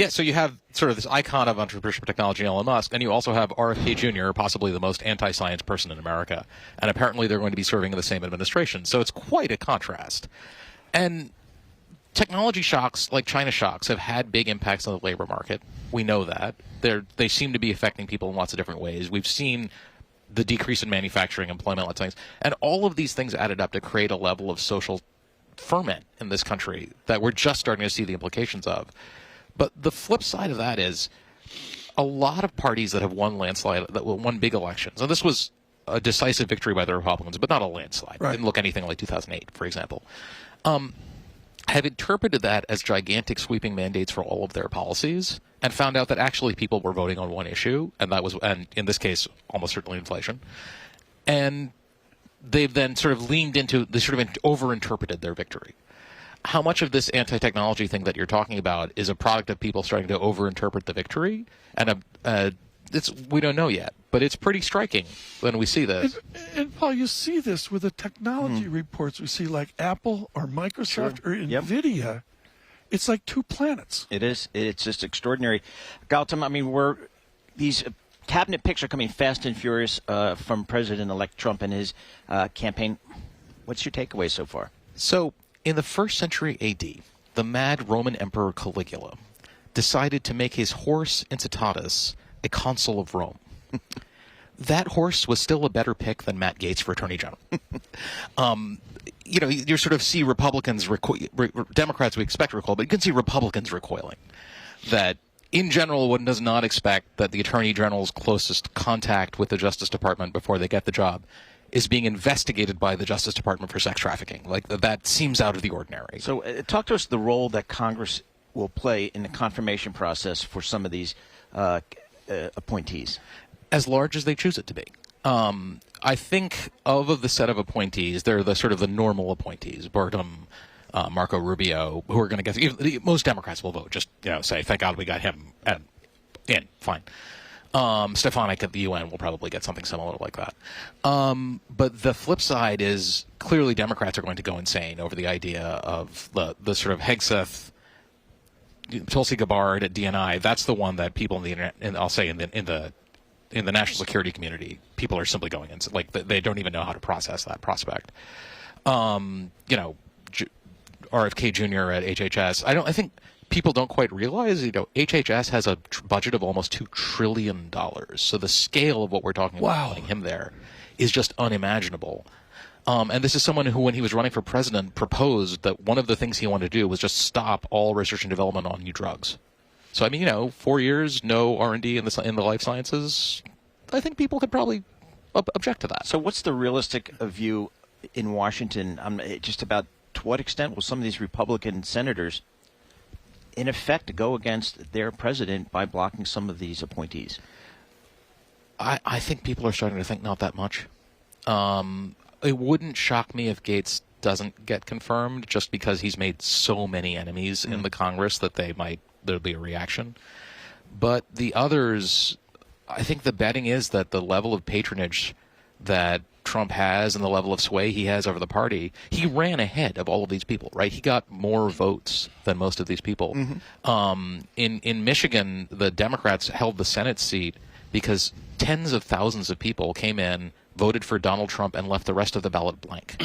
Yeah, so you have sort of this icon of entrepreneurship technology, Elon Musk, and you also have RFK Jr., possibly the most anti-science person in America. And apparently they're going to be serving in the same administration. So it's quite a contrast. And technology shocks, like China shocks, have had big impacts on the labor market. We know that. They seem to be affecting people in lots of different ways. We've seen the decrease in manufacturing, employment, lots of things. And all of these things added up to create a level of social ferment in this country that we're just starting to see the implications of. But the flip side of that is a lot of parties that have won big elections, and this was a decisive victory by the Republicans, but not a landslide. Right. It didn't look anything like 2008, for example. Have interpreted that as gigantic sweeping mandates for all of their policies and found out that actually people were voting on one issue, and in this case, almost certainly inflation. And they've then sort of overinterpreted their victory. How much of this anti-technology thing that you're talking about is a product of people starting to overinterpret the victory? And we don't know yet, but it's pretty striking when we see this. And Paul, you see this with the technology reports we see, like Apple or Microsoft or NVIDIA. It's like two planets. It is. It's just extraordinary. Gautam, I mean, these cabinet picks are coming fast and furious from President-elect Trump and his campaign. What's your takeaway so far? So, in the 1st century A.D., the mad Roman Emperor Caligula decided to make his horse Incitatus a consul of Rome. That horse was still a better pick than Matt Gaetz for Attorney General. You sort of see Republicans, Democrats we expect recoil, but you can see Republicans recoiling. That in general, one does not expect that the Attorney General's closest contact with the Justice Department before they get the job is being investigated by the Justice Department for sex trafficking. Like, that seems out of the ordinary. So talk to us the role that Congress will play in the confirmation process for some of these appointees. As large as they choose it to be. I think of the set of appointees, they're the sort of the normal appointees, Burgum, Marco Rubio, who are going to get, most Democrats will vote, just, say, thank God we got him in, fine. Stefanik at the UN will probably get something similar like that. But the flip side is clearly Democrats are going to go insane over the idea of the sort of Hegseth, Tulsi Gabbard at DNI. That's the one that people in the internet, and I'll say in the national security community, people are simply going insane. Like, they don't even know how to process that prospect. RFK Jr. at HHS. I think people don't quite realize, HHS has a budget of almost $2 trillion. So the scale of what we're talking about putting him there is just unimaginable. And this is someone who, when he was running for president, proposed that one of the things he wanted to do was just stop all research and development on new drugs. So, 4 years, no R&D in the life sciences, I think people could probably object to that. So what's the realistic view in Washington just about to what extent will some of these Republican senators in effect go against their president by blocking some of these appointees? I think people are starting to think not that much. It wouldn't shock me if Gaetz doesn't get confirmed, just because he's made so many enemies in the Congress that there'll be a reaction. But the others, I think the betting is that the level of patronage that Trump has and the level of sway he has over the party, he ran ahead of all of these people, right? He got more votes than most of these people. In Michigan, the Democrats held the Senate seat because tens of thousands of people came in, voted for Donald Trump, and left the rest of the ballot blank.